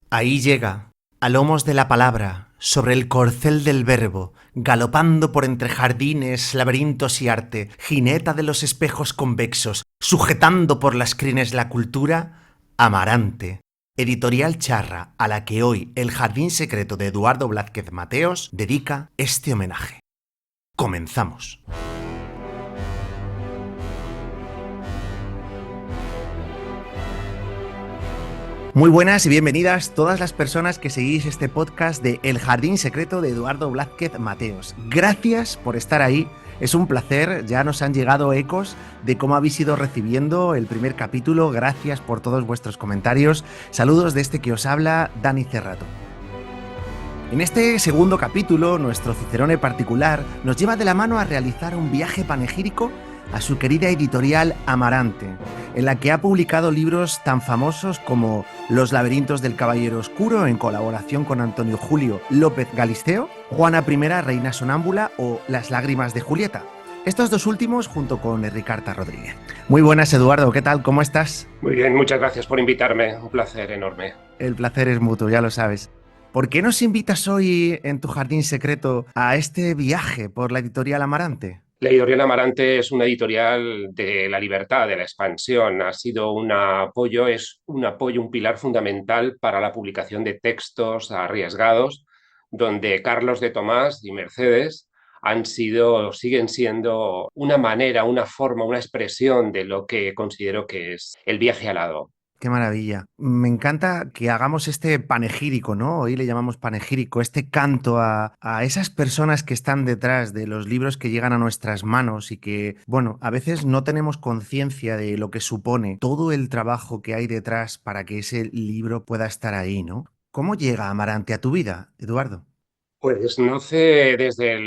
Ahí llega, a lomos de la palabra, sobre el corcel del verbo, galopando por entre jardines, laberintos y arte, jineta de los espejos convexos, sujetando por las crines la cultura, Amarante. Editorial Charra, a la que hoy el Jardín Secreto de Eduardo Blázquez Mateos dedica este homenaje. Comenzamos. Muy buenas y bienvenidas todas las personas que seguís este podcast de El Jardín Secreto de Eduardo Blázquez Mateos. Gracias por estar ahí, es un placer, ya nos han llegado ecos de cómo habéis ido recibiendo el primer capítulo, gracias por todos vuestros comentarios. Saludos de este que os habla, Dani Cerrato. En este segundo capítulo, nuestro Cicerone particular nos lleva de la mano a realizar un viaje panegírico a su querida editorial Amarante, en la que ha publicado libros tan famosos como Los laberintos del Caballero Oscuro, en colaboración con Antonio Julio López Galisteo, Juana I, reina sonámbula, o Las lágrimas de Julieta. Estos dos últimos junto con Enricarta Rodríguez. Muy buenas, Eduardo, ¿qué tal? ¿Cómo estás? Muy bien, muchas gracias por invitarme, un placer enorme. El placer es mutuo, ya lo sabes. ¿Por qué nos invitas hoy en tu jardín secreto a este viaje por la editorial Amarante? La editorial Amarante es una editorial de la libertad, de la expansión. Ha sido un apoyo, un pilar fundamental para la publicación de textos arriesgados, donde Carlos de Tomás y Mercedes siguen siendo una manera, una forma, una expresión de lo que considero que es el viaje alado. Qué maravilla. Me encanta que hagamos este panegírico, ¿no? Hoy le llamamos panegírico, este canto a esas personas que están detrás de los libros que llegan a nuestras manos y que, bueno, a veces no tenemos conciencia de lo que supone todo el trabajo que hay detrás para que ese libro pueda estar ahí, ¿no? ¿Cómo llega Amarante a tu vida, Eduardo? Pues nace desde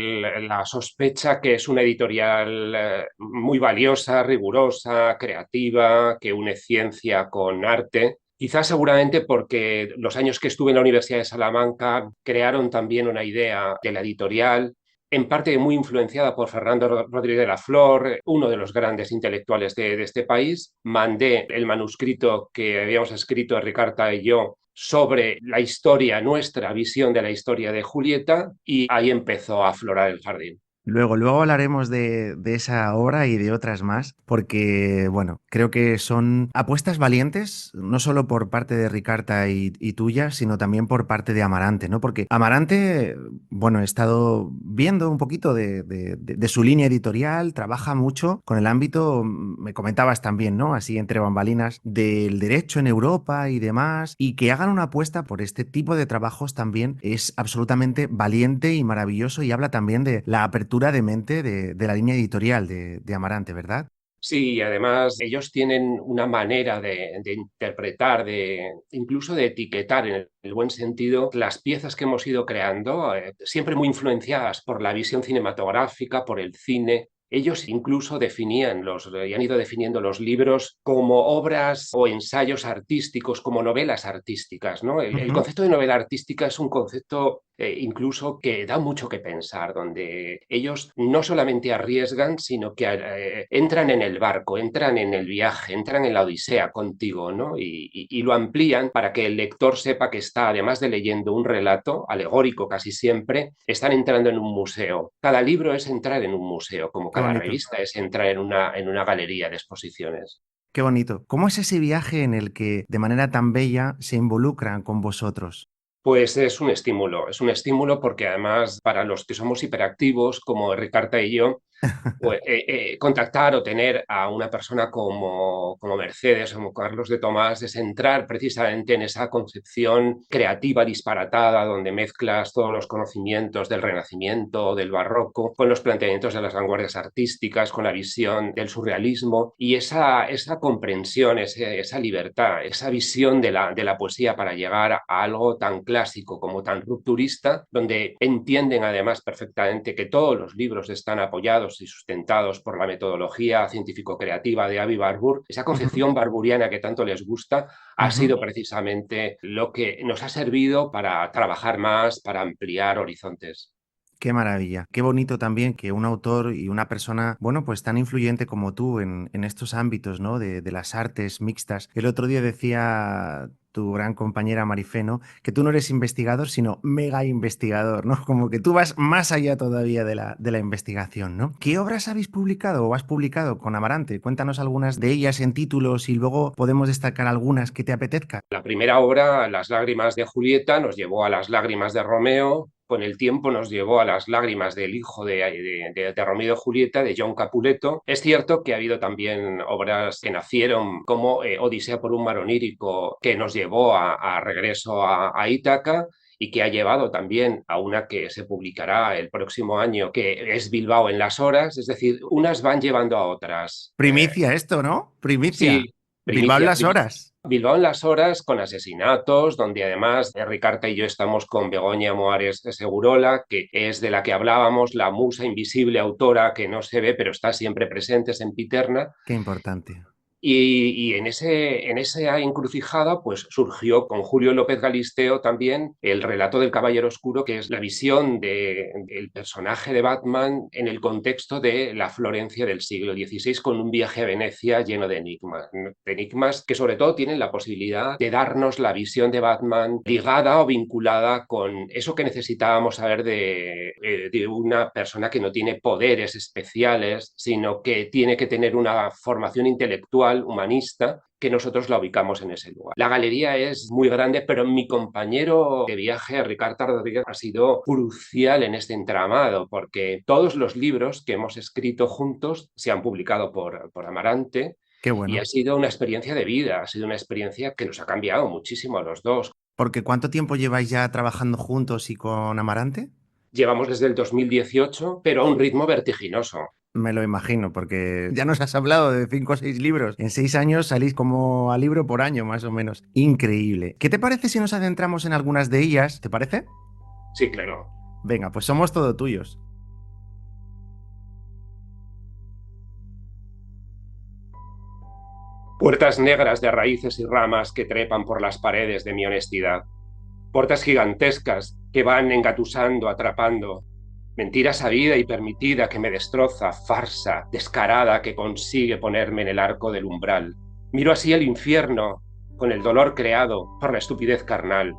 la sospecha que es una editorial muy valiosa, rigurosa, creativa, que une ciencia con arte. Quizás seguramente porque los años que estuve en la Universidad de Salamanca crearon también una idea de la editorial, en parte muy influenciada por Fernando Rodríguez de la Flor, uno de los grandes intelectuales de este país. Mandé el manuscrito que habíamos escrito Ricarta y yo sobre la historia, nuestra visión de la historia de Julieta, y ahí empezó a aflorar el jardín. Luego hablaremos de esa obra y de otras más, porque, bueno, creo que son apuestas valientes, no solo por parte de Ricarta y tuya, sino también por parte de Amarante, ¿no? Porque Amarante, bueno, he estado viendo un poquito de su línea editorial, trabaja mucho con el ámbito, me comentabas también, ¿no? Así entre bambalinas, del derecho en Europa y demás, y que hagan una apuesta por este tipo de trabajos también es absolutamente valiente y maravilloso y habla también de la apertura de mente de la línea editorial de Amarante, ¿verdad? Sí, y además ellos tienen una manera de interpretar, incluso de etiquetar en el buen sentido las piezas que hemos ido creando, siempre muy influenciadas por la visión cinematográfica, por el cine. Ellos incluso y han ido definiendo los libros como obras o ensayos artísticos, como novelas artísticas, ¿no? El Ujú. concepto de novela artística es un concepto incluso que da mucho que pensar, donde ellos no solamente arriesgan, sino que entran en el barco, entran en el viaje, entran en la odisea contigo, ¿no? Y lo amplían para que el lector sepa que está, además de leyendo un relato, alegórico casi siempre, están entrando en un museo. Cada libro es entrar en un museo, como Qué cada bonito, revista es entrar en una galería de exposiciones. qué bonito. ¿Cómo es ese viaje en el que de manera tan bella se involucran con vosotros? Pues es un estímulo porque además para los que somos hiperactivos, como Ricardo y yo, pues, contactar o tener a una persona como Mercedes o como Carlos de Tomás es entrar precisamente en esa concepción creativa disparatada donde mezclas todos los conocimientos del Renacimiento, del Barroco, con los planteamientos de las vanguardias artísticas, con la visión del surrealismo y esa comprensión, esa libertad, esa visión de la poesía para llegar a algo tan clásico como tan rupturista, donde entienden además perfectamente que todos los libros están apoyados y sustentados por la metodología científico-creativa de Avi Barbour. Esa Ujú, concepción barburiana que tanto les gusta ha ujú. sido precisamente lo que nos ha servido para trabajar más, para ampliar horizontes. Qué maravilla. Qué bonito también que un autor y una persona, bueno, pues tan influyente como tú en estos ámbitos, ¿no? De las artes mixtas. El otro día decía tu gran compañera Marifé, ¿no? Que tú no eres investigador, sino mega investigador, ¿no? Como que tú vas más allá todavía de la investigación, ¿no? ¿Qué obras habéis publicado o has publicado con Amarante? Cuéntanos algunas de ellas en títulos y luego podemos destacar algunas que te apetezca. La primera obra, Las lágrimas de Julieta, nos llevó a las lágrimas de Romeo. Con el tiempo nos llevó a las lágrimas del hijo de Romeo y Julieta, de John Capuleto. Es cierto que ha habido también obras que nacieron como Odisea por un mar onírico, que nos llevó a regreso a Ítaca, y que ha llevado también a una que se publicará el próximo año, que es Bilbao en las horas. Es decir, unas van llevando a otras. Primicia esto, ¿no? Primicia. Sí, Bilbao en primicia. las horas. Bilbao en las horas con asesinatos, donde además Ricarta y yo estamos con Begoña Moares de Segurola, que es de la que hablábamos, la musa invisible autora que no se ve pero está siempre presente, es Sempiterna. Qué importante. Y en esa encrucijada pues surgió con Julio López Galisteo también el relato del Caballero Oscuro, que es la visión del personaje de Batman en el contexto de la Florencia del siglo XVI, con un viaje a Venecia lleno de enigmas que sobre todo tienen la posibilidad de darnos la visión de Batman ligada o vinculada con eso que necesitábamos saber de una persona que no tiene poderes especiales, sino que tiene que tener una formación intelectual humanista, que nosotros la ubicamos en ese lugar. La galería es muy grande, pero mi compañero de viaje, Ricardo Rodríguez, ha sido crucial en este entramado, porque todos los libros que hemos escrito juntos se han publicado por Amarante, Qué y ha bueno. sido una experiencia de vida, ha sido una experiencia que nos ha cambiado muchísimo a los dos. Porque ¿cuánto tiempo lleváis ya trabajando juntos y con Amarante? Llevamos desde el 2018, pero a un ritmo vertiginoso. Me lo imagino, porque ya nos has hablado de 5 o 6 libros. En 6 años salís como a libro por año, más o menos. Increíble. ¿Qué te parece si nos adentramos en algunas de ellas? ¿Te parece? Sí, claro. Venga, pues somos todo tuyos. Puertas negras de raíces y ramas que trepan por las paredes de mi honestidad. Puertas gigantescas que van engatusando, atrapando. Mentira sabida y permitida que me destroza, farsa, descarada que consigue ponerme en el arco del umbral. Miro así el infierno, con el dolor creado por la estupidez carnal.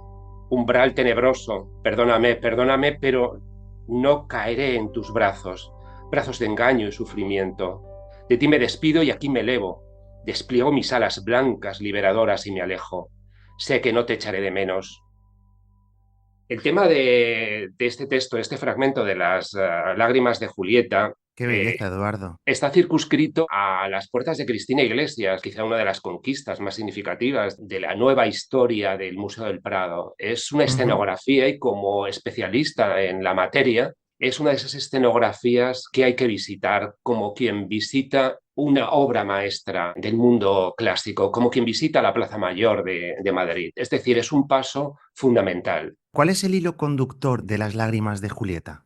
Umbral tenebroso, perdóname, perdóname, pero no caeré en tus brazos, brazos de engaño y sufrimiento. De ti me despido y aquí me elevo. Despliego mis alas blancas, liberadoras, y me alejo. Sé que no te echaré de menos. El tema de este texto, este fragmento de las lágrimas de Julieta, Qué belleza, Eduardo. está circunscrito a las puertas de Cristina Iglesias, quizá una de las conquistas más significativas de la nueva historia del Museo del Prado. Es una Ujú. escenografía y como especialista en la materia, es una de esas escenografías que hay que visitar como quien visita una obra maestra del mundo clásico, como quien visita la Plaza Mayor de Madrid. Es decir, es un paso fundamental. ¿Cuál es el hilo conductor de las lágrimas de Julieta?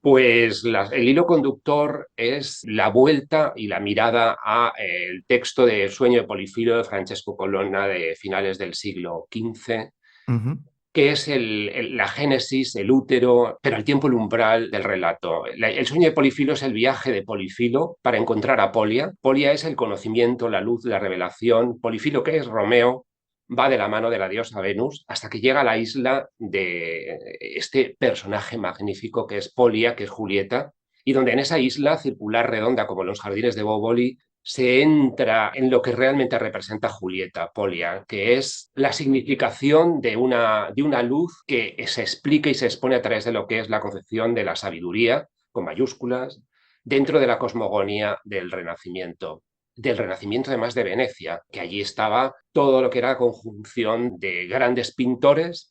Pues el hilo conductor es la vuelta y la mirada a el texto de El sueño de Polifilo de Francesco Colonna de finales del siglo XV, Ujú. que es la génesis, el útero, pero al tiempo el umbral del relato. El sueño de Polifilo es el viaje de Polifilo para encontrar a Polia. Polia es el conocimiento, la luz, la revelación. Polifilo, que es Romeo, va de la mano de la diosa Venus hasta que llega a la isla de este personaje magnífico que es Polia, que es Julieta, y donde en esa isla circular redonda como en los jardines de Boboli se entra en lo que realmente representa Julieta, Polia, que es la significación de una luz que se explica y se expone a través de lo que es la concepción de la sabiduría, con mayúsculas, dentro de la cosmogonía del Renacimiento además de Venecia, que allí estaba todo lo que era la conjunción de grandes pintores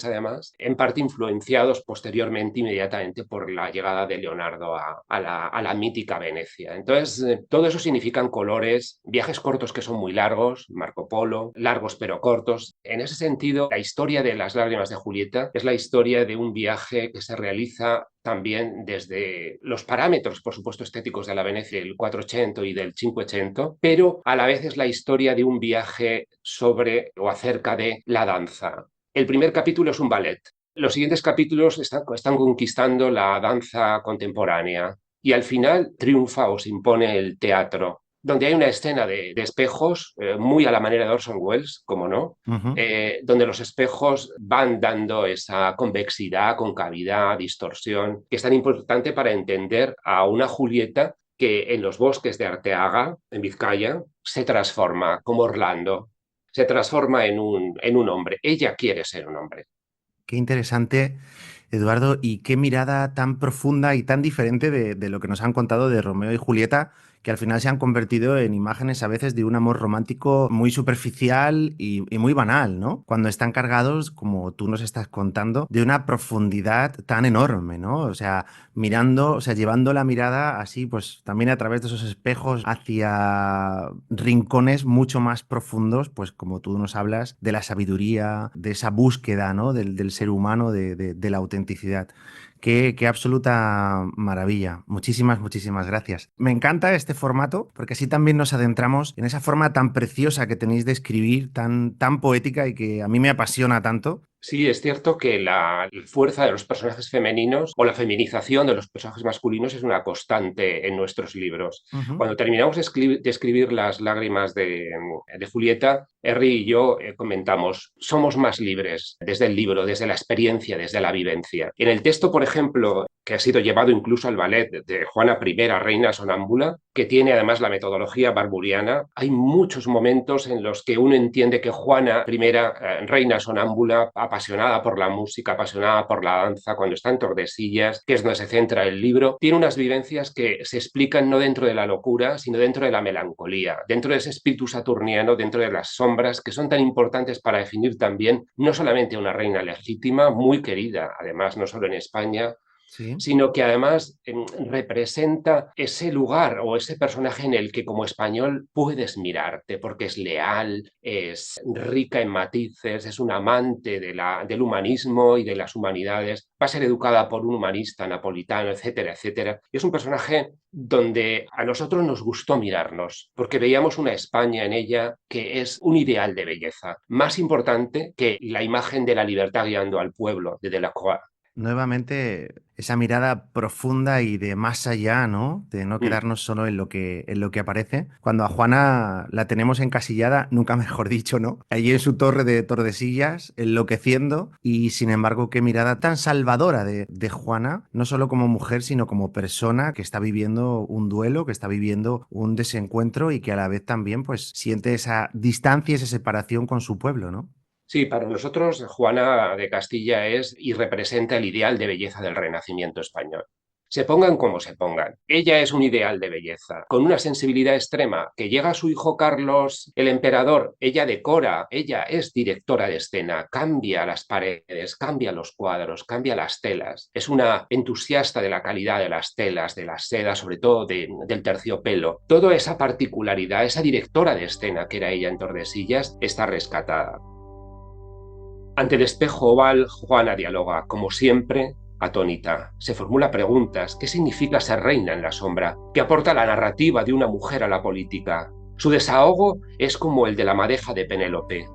además, en parte influenciados posteriormente, inmediatamente, por la llegada de Leonardo a la mítica Venecia. Entonces, todo eso significan colores, viajes cortos que son muy largos, Marco Polo, largos pero cortos. En ese sentido, la historia de las lágrimas de Julieta es la historia de un viaje que se realiza también desde los parámetros, por supuesto, estéticos de la Venecia del 400 y del 500, pero a la vez es la historia de un viaje sobre o acerca de la danza. El primer capítulo es un ballet. Los siguientes capítulos están conquistando la danza contemporánea y al final triunfa o se impone el teatro. donde hay una escena de espejos, muy a la manera de Orson Welles, como no, Ujú. donde los espejos van dando esa convexidad, concavidad, distorsión, que es tan importante para entender a una Julieta que en los bosques de Arteaga, en Vizcaya, se transforma como Orlando, se transforma en un hombre. Ella quiere ser un hombre. Qué interesante, Eduardo, y qué mirada tan profunda y tan diferente de lo que nos han contado de Romeo y Julieta, que al final se han convertido en imágenes a veces de un amor romántico muy superficial y muy banal, ¿no? Cuando están cargados, como tú nos estás contando, de una profundidad tan enorme, ¿no? O sea, mirando, o sea, llevando la mirada así, pues también a través de esos espejos hacia rincones mucho más profundos, pues como tú nos hablas, de la sabiduría, de esa búsqueda, ¿no? Del ser humano, de la autenticidad. Qué absoluta maravilla. Muchísimas, muchísimas gracias. Me encanta este formato porque así también nos adentramos en esa forma tan preciosa que tenéis de escribir, tan poética y que a mí me apasiona tanto. Sí, es cierto que la fuerza de los personajes femeninos o la feminización de los personajes masculinos es una constante en nuestros libros. Ujú. Cuando terminamos de escribir Las lágrimas de Julieta, Henry y yo comentamos, somos más libres desde el libro, desde la experiencia, desde la vivencia. En el texto, por ejemplo, que ha sido llevado incluso al ballet de Juana I, Reina Sonámbula, que tiene además la metodología barburiana, hay muchos momentos en los que uno entiende que Juana I, Reina Sonámbula, apasionada por la música, apasionada por la danza, cuando está en Tordesillas, que es donde se centra el libro, tiene unas vivencias que se explican no dentro de la locura, sino dentro de la melancolía, dentro de ese espíritu saturniano, dentro de las sombras, que son tan importantes para definir también no solamente una reina legítima, muy querida, además no solo en España, Sí. sino que además representa ese lugar o ese personaje en el que como español puedes mirarte porque es leal, es rica en matices, es un amante del humanismo y de las humanidades, va a ser educada por un humanista napolitano, etcétera, etcétera. Y es un personaje donde a nosotros nos gustó mirarnos, porque veíamos una España en ella que es un ideal de belleza, más importante que la imagen de la libertad guiando al pueblo de Delacroix. Nuevamente, esa mirada profunda y de más allá, ¿no? De no Mm. quedarnos solo en lo que aparece. Cuando a Juana la tenemos encasillada, nunca mejor dicho, ¿no? Allí en su torre de Tordesillas, enloqueciendo, y sin embargo, qué mirada tan salvadora de Juana, no solo como mujer, sino como persona que está viviendo un duelo, que está viviendo un desencuentro y que a la vez también, pues, siente esa distancia, esa separación con su pueblo, ¿no? Sí, para nosotros Juana de Castilla es y representa el ideal de belleza del Renacimiento español. Se pongan como se pongan. Ella es un ideal de belleza, con una sensibilidad extrema, que llega a su hijo Carlos, el emperador, ella decora, ella es directora de escena, cambia las paredes, cambia los cuadros, cambia las telas. Es una entusiasta de la calidad de las telas, de la seda, sobre todo del terciopelo. Toda esa particularidad, esa directora de escena que era ella en Tordesillas, está rescatada. Ante el espejo oval, Juana dialoga, como siempre, atónita. Se formula preguntas. ¿Qué significa ser reina en la sombra? ¿Qué aporta la narrativa de una mujer a la política? Su desahogo es como el de la madeja de Penélope.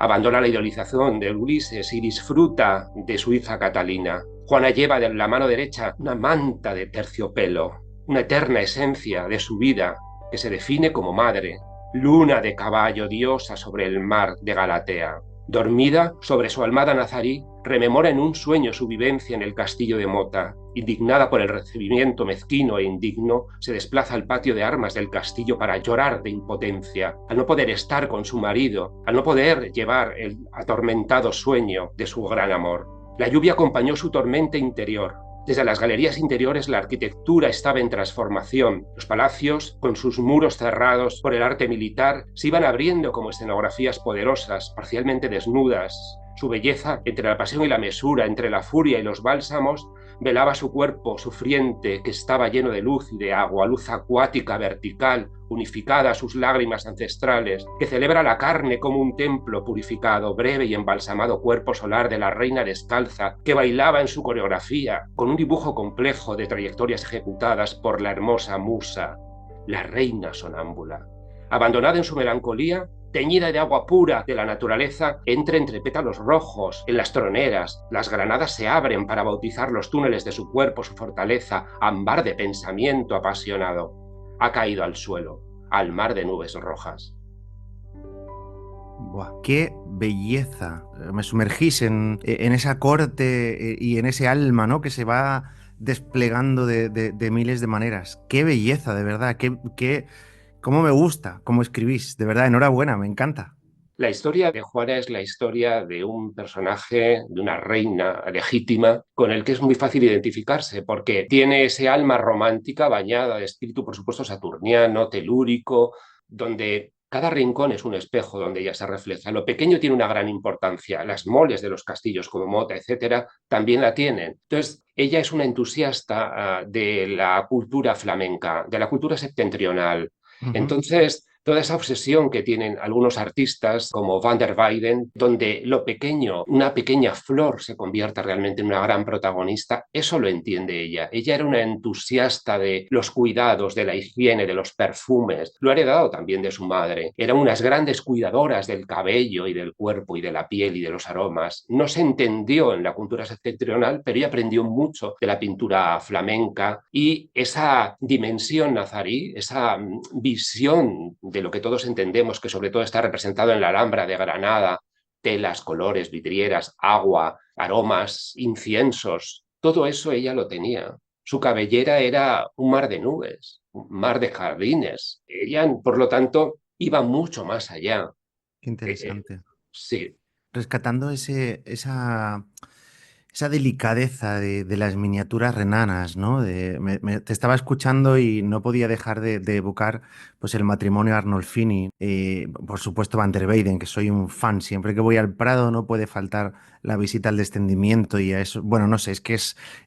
Abandona la idealización de Ulises y disfruta de su hija Catalina. Juana lleva de la mano derecha una manta de terciopelo, una eterna esencia de su vida que se define como madre, luna de caballo diosa sobre el mar de Galatea. Dormida sobre su almada nazarí, rememora en un sueño su vivencia en el castillo de Mota. Indignada por el recibimiento mezquino e indigno, se desplaza al patio de armas del castillo para llorar de impotencia, al no poder estar con su marido, al no poder llevar el atormentado sueño de su gran amor. La lluvia acompañó su tormenta interior. Desde las galerías interiores la arquitectura estaba en transformación. Los palacios, con sus muros cerrados por el arte militar, se iban abriendo como escenografías poderosas, parcialmente desnudas. Su belleza, entre la pasión y la mesura, entre la furia y los bálsamos, velaba su cuerpo sufriente que estaba lleno de luz y de agua, luz acuática, vertical, unificada a sus lágrimas ancestrales, que celebra la carne como un templo purificado, breve y embalsamado cuerpo solar de la reina descalza, que bailaba en su coreografía, con un dibujo complejo de trayectorias ejecutadas por la hermosa musa, la reina sonámbula. Abandonada en su melancolía, teñida de agua pura de la naturaleza, entra entre pétalos rojos en las troneras. Las granadas se abren para bautizar los túneles de su cuerpo, su fortaleza, ámbar de pensamiento apasionado. Ha caído al suelo. al mar de nubes rojas. Buah, qué belleza. Me sumergís en esa corte y en ese alma, ¿no? Que se va desplegando de miles de maneras. Qué belleza, de verdad. Cómo me gusta, cómo escribís. De verdad, enhorabuena, me encanta. La historia de Juana es la historia de un personaje, de una reina legítima, con el que es muy fácil identificarse, porque tiene ese alma romántica bañada de espíritu, por supuesto, saturniano, telúrico, donde cada rincón es un espejo donde ella se refleja. Lo pequeño tiene una gran importancia. Las moles de los castillos como Mota, etcétera, también la tienen. Entonces, ella es una entusiasta de la cultura flamenca, de la cultura septentrional. Ujú. Entonces, toda esa obsesión que tienen algunos artistas como Van der Weyden, donde lo pequeño, una pequeña flor se convierta realmente en una gran protagonista, eso lo entiende ella. Ella era una entusiasta de los cuidados, de la higiene, de los perfumes. Lo ha heredado también de su madre. Eran unas grandes cuidadoras del cabello y del cuerpo y de la piel y de los aromas. No se entendió en la cultura septentrional, pero ella aprendió mucho de la pintura flamenca y esa dimensión nazarí, esa visión de lo que todos entendemos, que sobre todo está representado en la Alhambra de Granada, telas, colores, vidrieras, agua, aromas, inciensos, todo eso ella lo tenía. Su cabellera era un mar de nubes, un mar de jardines. Ella, por lo tanto, iba mucho más allá. Qué Eh, eh, interesante. sí, Rescatando esa delicadeza de las miniaturas renanas, ¿no? Te estaba escuchando y no podía dejar de evocar pues, el matrimonio Arnolfini, por supuesto Van der Weyden, que soy un fan. Siempre que voy al Prado no puede faltar la visita al descendimiento y a eso. Bueno, no sé,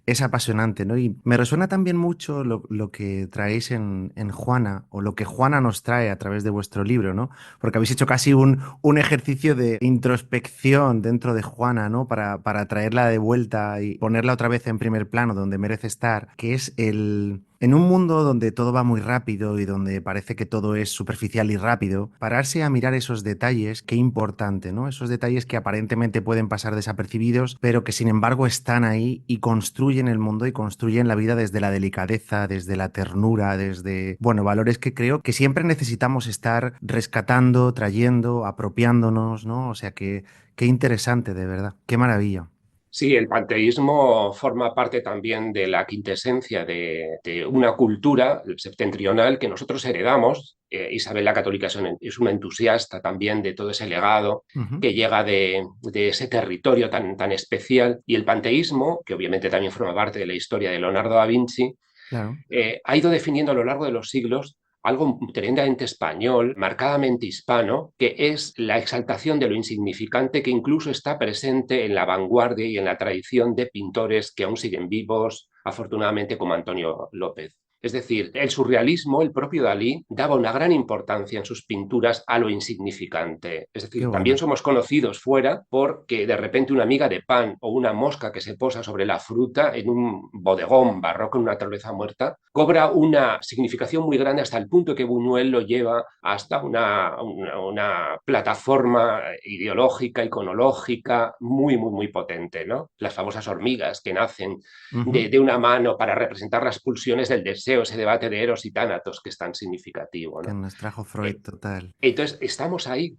es apasionante, ¿no? Y me resuena también mucho lo que traéis en Juana, o lo que Juana nos trae a través de vuestro libro, ¿no? Porque habéis hecho casi un ejercicio de introspección dentro de Juana, ¿no? Para traerla de vuelta y ponerla otra vez en primer plano, donde merece estar, que es En un mundo donde todo va muy rápido y donde parece que todo es superficial y rápido, pararse a mirar esos detalles, qué importante, ¿no? Esos detalles que aparentemente pueden pasar desapercibidos, pero que sin embargo están ahí y construyen el mundo y construyen la vida desde la delicadeza, desde la ternura, desde, bueno, valores que creo que siempre necesitamos estar rescatando, trayendo, apropiándonos, ¿no? O sea que qué interesante, de verdad, qué maravilla. sí, el panteísmo forma parte también de la quintesencia de una cultura septentrional que nosotros heredamos. Isabel la Católica es una entusiasta también de todo ese legado Ujú. que llega de ese territorio tan especial. Y el panteísmo, que obviamente también forma parte de la historia de Leonardo da Vinci, Claro. ha ido definiendo a lo largo de los siglos algo tremendamente español, marcadamente hispano, que es la exaltación de lo insignificante que incluso está presente en la vanguardia y en la tradición de pintores que aún siguen vivos, afortunadamente como Antonio López. Es decir, el surrealismo, el propio Dalí, daba una gran importancia en sus pinturas a lo insignificante. Es Qué decir, también bueno. somos conocidos fuera porque de repente una miga de pan o una mosca que se posa sobre la fruta en un bodegón barroco, en una naturaleza muerta, cobra una significación muy grande hasta el punto que Buñuel lo lleva hasta una plataforma ideológica, iconológica, muy potente, ¿no? Las famosas hormigas que nacen Ujú. de una mano para representar las pulsiones del deseo, ese debate de Eros y Tánatos que es tan significativo, Que ¿no? nos trajo Freud Eh, total. entonces, estamos ahí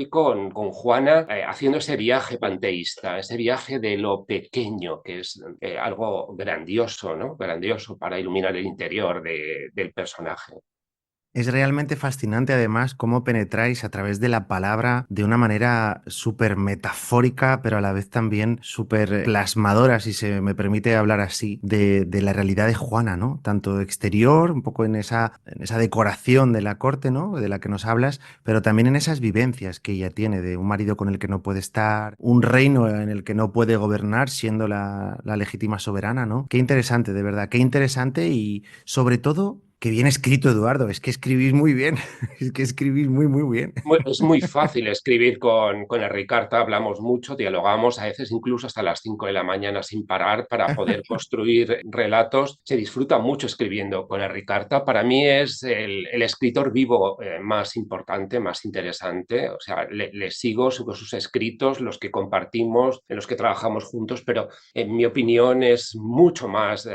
con Juana haciendo ese viaje panteísta, ese viaje de lo pequeño, que es algo grandioso, ¿no? Grandioso para iluminar el interior del personaje. Es realmente fascinante además cómo penetráis a través de la palabra de una manera súper metafórica, pero a la vez también súper plasmadora, si se me permite hablar así, de la realidad de Juana, ¿no? Tanto exterior, un poco en esa decoración de la corte, ¿no? De la que nos hablas, pero también en esas vivencias que ella tiene de un marido con el que no puede estar, un reino en el que no puede gobernar siendo la legítima soberana, ¿no? Qué interesante, de verdad, qué interesante y sobre todo qué bien escrito, Eduardo. Es que escribís muy bien. Es que escribís muy bien. Es muy fácil escribir con el Ricarta, hablamos mucho, dialogamos, a veces incluso hasta las 5 de la mañana sin parar para poder construir relatos. Se disfruta mucho escribiendo con el Ricarta. Para mí es el escritor vivo más importante, más interesante. O sea, le sigo sus escritos, los que compartimos, en los que trabajamos juntos, pero en mi opinión es mucho más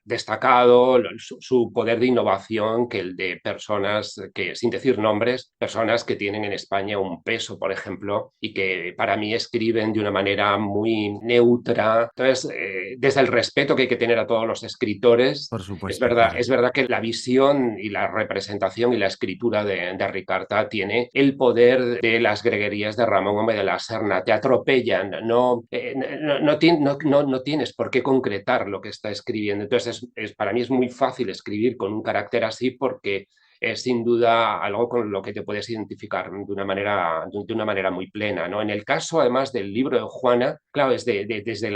destacado su poder de innovación que el de personas que, sin decir nombres, personas que tienen en España un peso, por ejemplo, y que para mí escriben de una manera muy neutra. Entonces, desde el respeto que hay que tener a todos los escritores, Por supuesto, claro. es verdad que la visión y la representación y la escritura de Ricarta tiene el poder de las greguerías de Ramón Gómez de la Serna. Te atropellan, no tienes por qué concretar lo que está escribiendo. Entonces, para mí es muy fácil escribir con un carácter así porque es sin duda algo con lo que te puedes identificar de una manera muy plena, ¿no? En el caso, además, del libro de Juana, claro, es desde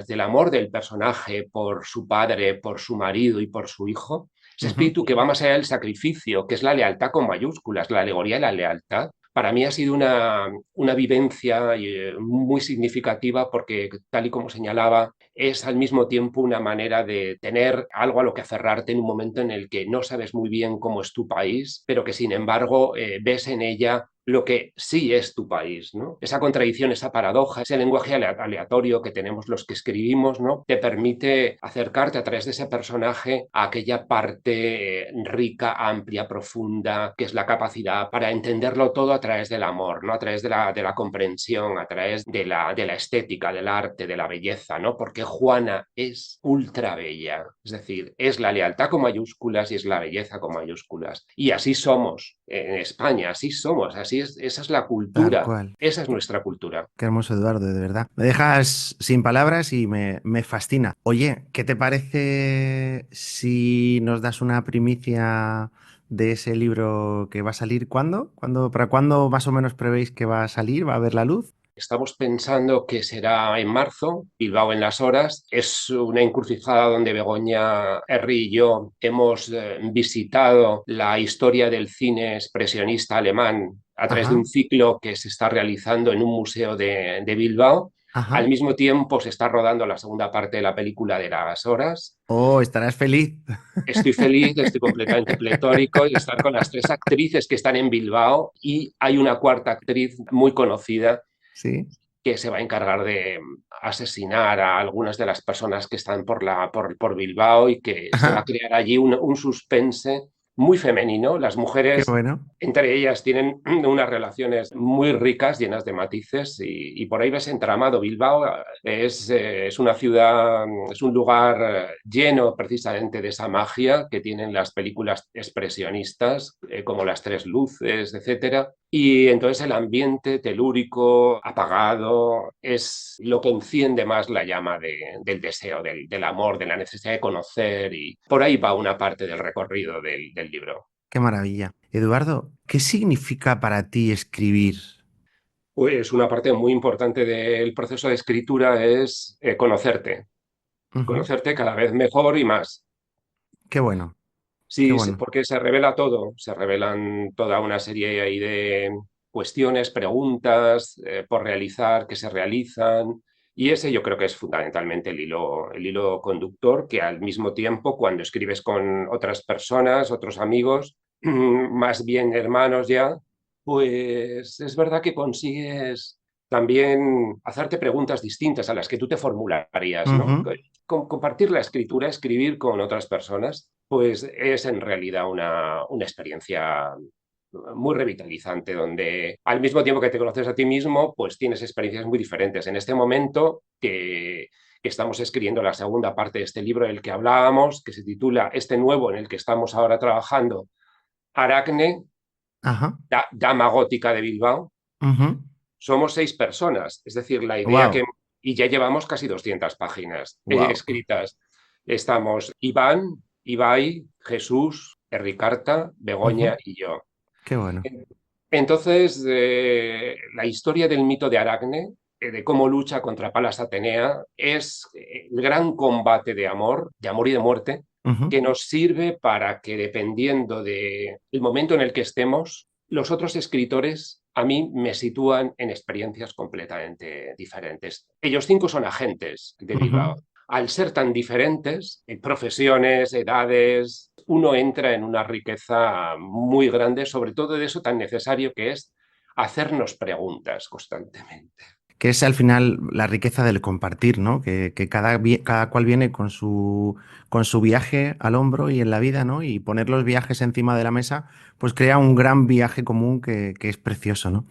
del amor del personaje por su padre, por su marido y por su hijo, ese Ujú. espíritu que va más allá del sacrificio, que es la lealtad con mayúsculas, la alegoría de la lealtad. Para mí ha sido una vivencia muy significativa porque, tal y como señalaba, es al mismo tiempo una manera de tener algo a lo que aferrarte en un momento en el que no sabes muy bien cómo es tu país, pero que sin embargo ves en ella lo que sí es tu país, ¿no? Esa contradicción, esa paradoja, ese lenguaje aleatorio que tenemos los que escribimos, ¿no? Te permite acercarte a través de ese personaje a aquella parte rica, amplia, profunda, que es la capacidad para entenderlo todo a través del amor, ¿no? A través de la comprensión, a través de la estética, del arte, de la belleza, ¿no? Porque Juana es ultra bella, es decir, es la lealtad con mayúsculas y es la belleza con mayúsculas. Y así somos en España, así somos, esa es la Tal cultura, cual. esa es nuestra cultura. Qué hermoso, Eduardo, de verdad. Me dejas sin palabras y me fascina. Oye, ¿qué te parece si nos das una primicia de ese libro que va a salir? ¿Para cuándo más o menos prevéis que va a salir? ¿Va a ver la luz? Estamos pensando que será en marzo, Bilbao en las Horas. Es una encrucijada donde Begoña, Herri y yo hemos visitado la historia del cine expresionista alemán a través de Ajá, un ciclo que se está realizando en un museo de Bilbao. Al ajá. mismo tiempo se está rodando la segunda parte de la película de las Horas. Oh, estarás feliz. Estoy feliz, estoy completamente pletórico de estar con las tres actrices que están en Bilbao y hay una cuarta actriz muy conocida Sí. que se va a encargar de asesinar a algunas de las personas que están por Bilbao y que se va a Ajá, crear allí un suspense muy femenino. Las qué mujeres, bueno. entre ellas, tienen unas relaciones muy ricas, llenas de matices y por ahí ves entramado. Bilbao es una ciudad, es un lugar lleno precisamente de esa magia que tienen las películas expresionistas, como Las Tres Luces, etcétera. Y entonces el ambiente telúrico, apagado, es lo que enciende más la llama del deseo, del amor, de la necesidad de conocer y por ahí va una parte del recorrido del libro. Qué maravilla. Eduardo, ¿qué significa para ti escribir? Pues una parte muy importante del proceso de escritura es Ujú. conocerte cada vez mejor y más. Qué bueno, qué Sí, bueno. porque se revela todo, se revelan toda una serie ahí de cuestiones, preguntas por realizar, que se realizan, y ese yo creo que es fundamentalmente el hilo conductor, que al mismo tiempo cuando escribes con otras personas, otros amigos, más bien hermanos ya, pues es verdad que consigues también hacerte preguntas distintas a las que tú te formularías, ¿no? Ujú. Compartir la escritura, escribir con otras personas pues es en realidad una experiencia muy revitalizante, donde al mismo tiempo que te conoces a ti mismo, pues tienes experiencias muy diferentes. En este momento que estamos escribiendo la segunda parte de este libro del que hablábamos, que se titula Este nuevo en el que estamos ahora trabajando, Aracne, Ajá. Dama Gótica de Bilbao, somos 6 personas, es decir, la idea que... Wow, Y ya llevamos casi 200 páginas wow. escritas. Estamos Iván, Ibai, Jesús, Enricarta, Begoña y yo. Qué bueno. Entonces, la historia del mito de Aracne, de cómo lucha contra Palas Atenea, es el gran combate de amor y de muerte, Ujú. que nos sirve para que, dependiendo del momento en el que estemos, los otros escritores a mí me sitúan en experiencias completamente diferentes. Ellos 5 son agentes de Ujú. Bilbao. Al ser tan diferentes, en profesiones, edades, uno entra en una riqueza muy grande, sobre todo de eso tan necesario que es hacernos preguntas constantemente. que es al final la riqueza del compartir, ¿no? Que cada cual viene con su viaje al hombro y en la vida, ¿no? Y poner los viajes encima de la mesa, pues crea un gran viaje común que es precioso, ¿no?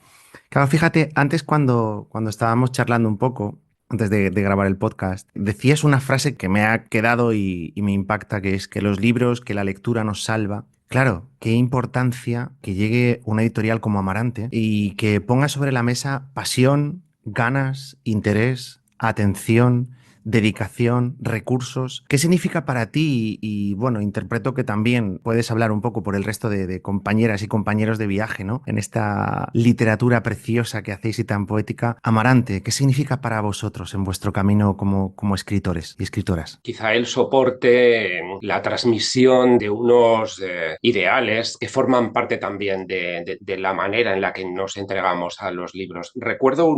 Claro, fíjate, antes cuando estábamos charlando un poco, antes de grabar el podcast, decías una frase que me ha quedado y me impacta, que es que los libros, que la lectura nos salva. Claro, qué importancia que llegue una editorial como Amarante y que ponga sobre la mesa pasión, ganas, interés, atención, dedicación, recursos. ¿Qué significa para ti? Bueno, interpreto que también puedes hablar un poco por el resto de compañeras y compañeros de viaje, ¿no? En esta literatura preciosa que hacéis y tan poética. Amarante, ¿qué significa para vosotros en vuestro camino como escritores y escritoras? Quizá el soporte, la transmisión de unos ideales que forman parte también de la manera en la que nos entregamos a los libros. Recuerdo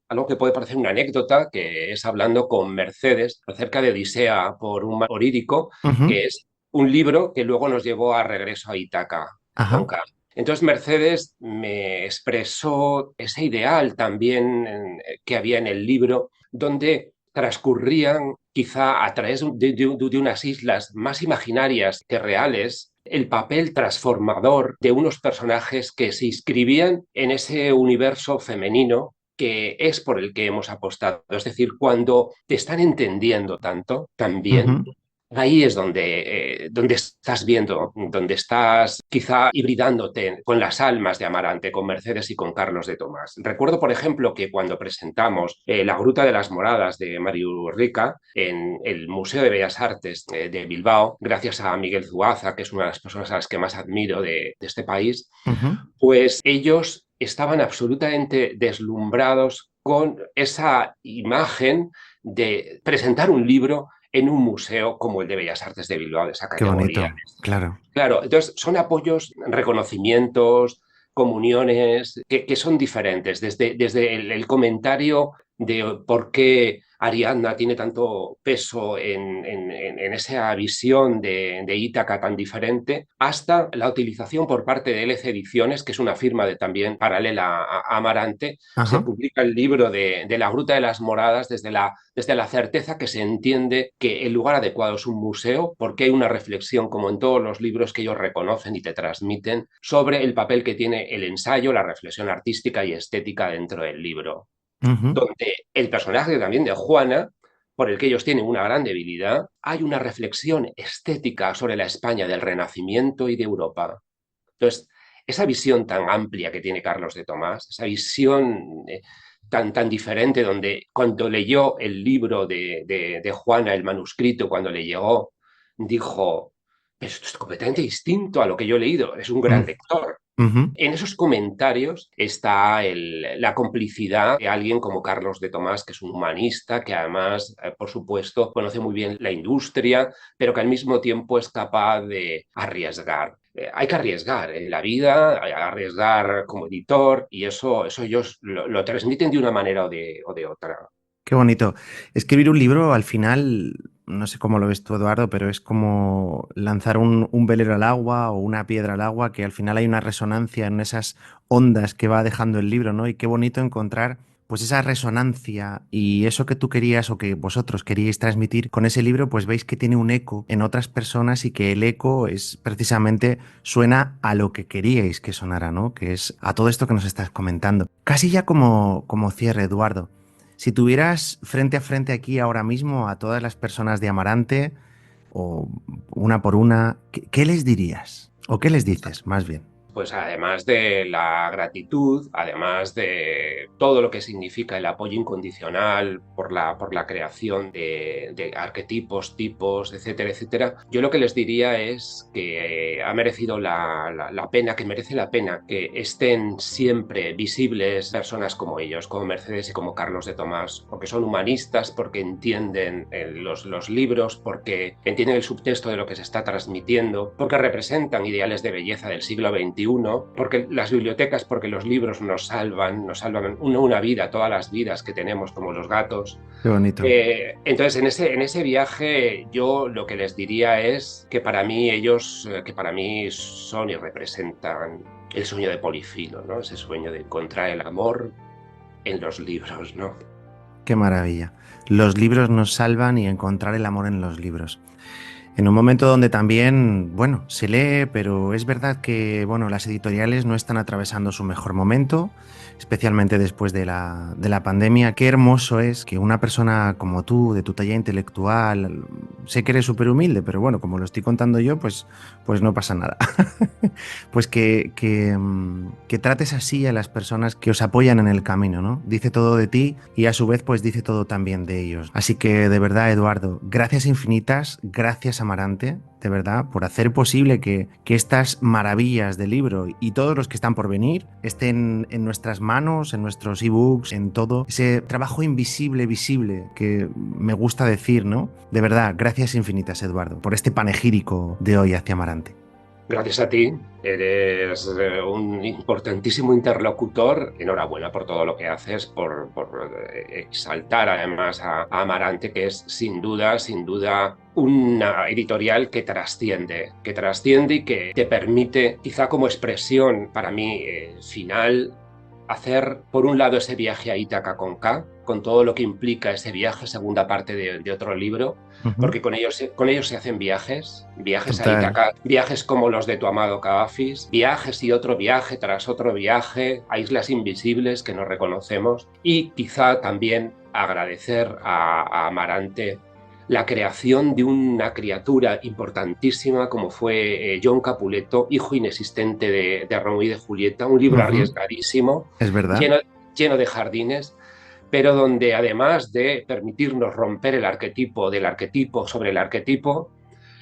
algo que puede parecer una anécdota, que es hablando con Mercedes acerca de Odisea por un mar orírico, Ujú. que es un libro que luego nos llevó a regreso a Ítaca con Ajá. K. Entonces Mercedes me expresó ese ideal también que había en el libro, donde transcurrían quizá a través de unas islas más imaginarias que reales, el papel transformador de unos personajes que se inscribían en ese universo femenino que es por el que hemos apostado. Es decir, cuando te están entendiendo tanto, también, Ujú. ahí es donde estás viendo, donde estás quizá hibridándote con las almas de Amarante, con Mercedes y con Carlos de Tomás. Recuerdo, por ejemplo, que cuando presentamos La Gruta de las Moradas de Mario Rica en el Museo de Bellas Artes de Bilbao, gracias a Miguel Zuaza, que es una de las personas a las que más admiro de este país, Ujú. pues ellos estaban absolutamente deslumbrados con esa imagen de presentar un libro en un museo como el de Bellas Artes de Bilbao, de esa Qué categoría. bonito, claro. Claro, entonces son apoyos, reconocimientos, comuniones que son diferentes, desde el comentario de por qué Ariadna tiene tanto peso en esa visión de Ítaca tan diferente, hasta la utilización por parte de LC Ediciones, que es una firma también paralela a Amarante. Se Ajá. publica el libro de La Gruta de las Moradas desde la certeza que se entiende que el lugar adecuado es un museo, porque hay una reflexión, como en todos los libros que ellos reconocen y te transmiten, sobre el papel que tiene el ensayo, la reflexión artística y estética dentro del libro, Ujú. donde el personaje también de Juana, por el que ellos tienen una gran debilidad, hay una reflexión estética sobre la España del Renacimiento y de Europa. Entonces, esa visión tan amplia que tiene Carlos de Tomás, esa visión tan diferente, donde cuando leyó el libro de Juana, el manuscrito, cuando le llegó, dijo, pero esto es completamente distinto a lo que yo he leído, es un gran Mm. lector. Ujú. En esos comentarios está la complicidad de alguien como Carlos de Tomás, que es un humanista, que además, por supuesto, conoce muy bien la industria, pero que al mismo tiempo es capaz de arriesgar. Hay que arriesgar en la vida, hay que arriesgar como editor, y eso ellos lo transmiten de una manera o de otra. Qué bonito. Escribir un libro, al final, no sé cómo lo ves tú, Eduardo, pero es como lanzar un velero al agua o una piedra al agua, que al final hay una resonancia en esas ondas que va dejando el libro, ¿no? Y qué bonito encontrar, pues, esa resonancia y eso que tú querías o que vosotros queríais transmitir con ese libro, pues veis que tiene un eco en otras personas y que el eco es precisamente suena a lo que queríais que sonara, ¿no? Que es a todo esto que nos estás comentando. Casi ya como cierre, Eduardo. Si tuvieras frente a frente aquí ahora mismo a todas las personas de Amarante, o una por una, ¿qué les dirías? ¿O qué les dices, más bien? Pues además de la gratitud, además de todo lo que significa el apoyo incondicional por la creación de arquetipos, tipos, etcétera, etcétera, yo lo que les diría es que ha merecido la pena, que merece la pena que estén siempre visibles personas como ellos, como Mercedes y como Carlos de Tomás, porque son humanistas, porque entienden los libros, porque entienden el subtexto de lo que se está transmitiendo, porque representan ideales de belleza del siglo XXI, porque las bibliotecas, porque los libros nos salvan una vida, todas las vidas que tenemos como los gatos. Qué bonito. Entonces, en ese viaje, yo lo que les diría es que para mí que para mí son y representan el sueño de Polifilo, ¿no? Ese sueño de encontrar el amor en los libros, ¿no? Qué maravilla. Los libros nos salvan y encontrar el amor en los libros. En un momento donde también, bueno, se lee, pero es verdad que, bueno, las editoriales no están atravesando su mejor momento, especialmente después de la pandemia. Qué hermoso es que una persona como tú, de tu talla intelectual, sé que eres súper humilde, pero bueno, como lo estoy contando yo, pues no pasa nada. Pues que trates así a las personas que os apoyan en el camino, ¿no? Dice todo de ti y a su vez pues dice todo también de ellos. Así que de verdad, Eduardo, gracias infinitas, gracias Amarante, de verdad, por hacer posible que estas maravillas del libro y todos los que están por venir estén en nuestras manos, en nuestros ebooks, en todo ese trabajo invisible, visible, que me gusta decir, ¿no? De verdad, gracias infinitas, Eduardo, por este panegírico de hoy hacia Amarante. Gracias a ti, eres un importantísimo interlocutor. Enhorabuena por todo lo que haces, por exaltar además a Amarante, que es sin duda, una editorial que trasciende y que te permite, quizá como expresión para mí final, hacer por un lado ese viaje a Ítaca con K, con todo lo que implica ese viaje, segunda parte de otro libro, porque con ellos se hacen viajes a Total. Ítaca, viajes como los de tu amado Cavafis, viajes y otro viaje tras otro viaje, a islas invisibles que nos reconocemos, y quizá también agradecer a Amarante la creación de una criatura importantísima como fue John Capuleto, hijo inexistente de Romeo y de Julieta, un libro arriesgadísimo, Es verdad. lleno de jardines, pero donde además de permitirnos romper el arquetipo del arquetipo sobre el arquetipo,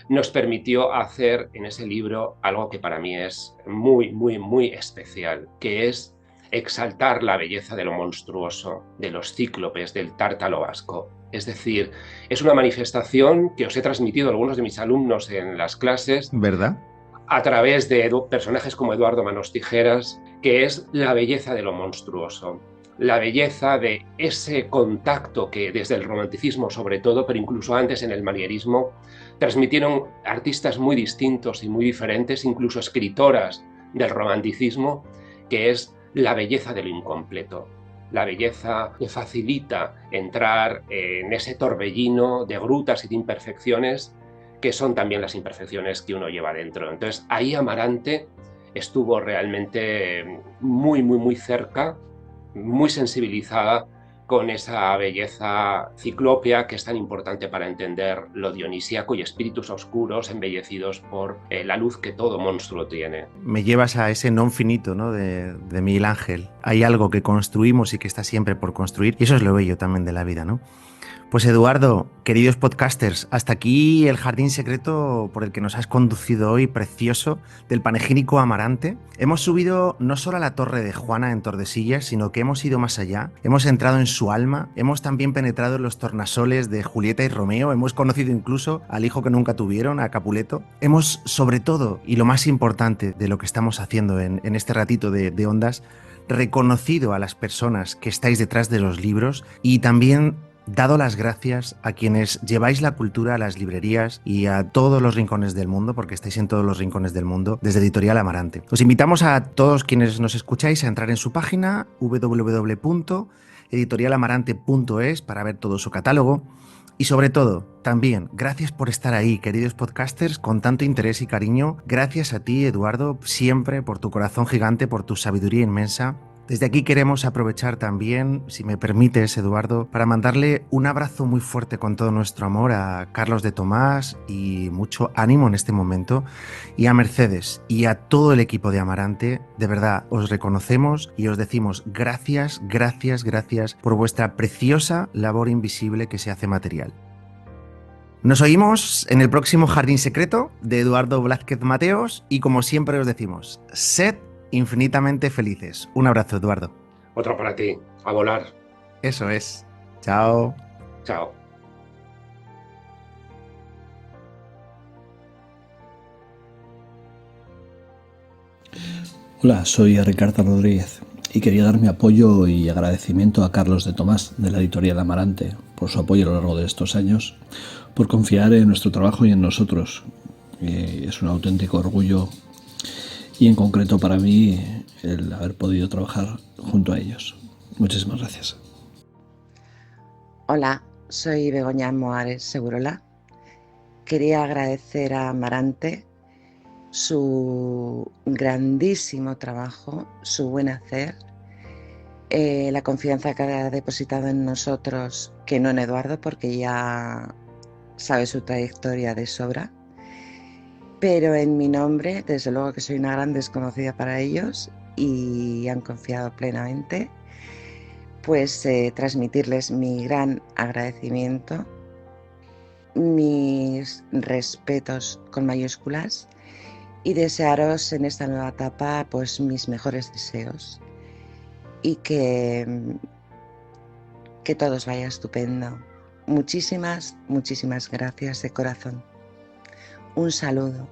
nos permitió hacer en ese libro algo que para mí es muy, muy, muy especial, que es exaltar la belleza de lo monstruoso, de los cíclopes, del tártalo vasco. Es decir, es una manifestación que os he transmitido a algunos de mis alumnos en las clases ¿Verdad? a través de personajes como Eduardo Manos Tijeras, que es la belleza de lo monstruoso, la belleza de ese contacto que desde el romanticismo sobre todo, pero incluso antes en el manierismo, transmitieron artistas muy distintos y muy diferentes, incluso escritoras del romanticismo, que es la belleza de lo incompleto, la belleza que facilita entrar en ese torbellino de grutas y de imperfecciones que son también las imperfecciones que uno lleva dentro. Entonces ahí Amarante estuvo realmente muy, muy, muy cerca, muy sensibilizada con esa belleza ciclópea que es tan importante para entender lo dionisíaco y espíritus oscuros embellecidos por la luz que todo monstruo tiene. Me llevas a ese non finito, ¿no? de Miguel Ángel. Hay algo que construimos y que está siempre por construir, y eso es lo bello también de la vida, ¿no? Pues Eduardo, queridos podcasters, hasta aquí el jardín secreto por el que nos has conducido hoy, precioso, del panegírico Amarante. Hemos subido no solo a la torre de Juana en Tordesillas, sino que hemos ido más allá, hemos entrado en su alma, hemos también penetrado en los tornasoles de Julieta y Romeo, hemos conocido incluso al hijo que nunca tuvieron, a Capuleto. Hemos, sobre todo, y lo más importante de lo que estamos haciendo en este ratito de ondas, reconocido a las personas que estáis detrás de los libros y también dado las gracias a quienes lleváis la cultura a las librerías y a todos los rincones del mundo, porque estáis en todos los rincones del mundo, desde Editorial Amarante. Os invitamos a todos quienes nos escucháis a entrar en su página www.editorialamarante.es para ver todo su catálogo. Y sobre todo, también, gracias por estar ahí, queridos podcasters, con tanto interés y cariño. Gracias a ti, Eduardo, siempre por tu corazón gigante, por tu sabiduría inmensa. Desde aquí queremos aprovechar también, si me permites, Eduardo, para mandarle un abrazo muy fuerte con todo nuestro amor a Carlos de Tomás y mucho ánimo en este momento, y a Mercedes y a todo el equipo de Amarante. De verdad, os reconocemos y os decimos gracias, gracias, gracias por vuestra preciosa labor invisible que se hace material. Nos oímos en el próximo Jardín Secreto de Eduardo Blázquez Mateos y como siempre os decimos, sed infinitamente felices. Un abrazo, Eduardo. Otro para ti, a volar. Eso es. Chao. Chao. Hola, soy Ricardo Rodríguez y quería dar mi apoyo y agradecimiento a Carlos de Tomás de la editorial Amarante por su apoyo a lo largo de estos años, por confiar en nuestro trabajo y en nosotros. Es un auténtico orgullo y en concreto para mí el haber podido trabajar junto a ellos. Muchísimas gracias. Hola, soy Begoña Moares Segurola. Quería agradecer a Amarante su grandísimo trabajo, su buen hacer, la confianza que ha depositado en nosotros, que no en Eduardo, porque ya sabe su trayectoria de sobra, pero en mi nombre, desde luego que soy una gran desconocida para ellos y han confiado plenamente, pues transmitirles mi gran agradecimiento, mis respetos con mayúsculas y desearos en esta nueva etapa pues mis mejores deseos y que todo os vaya estupendo. Muchísimas gracias de corazón. Un saludo.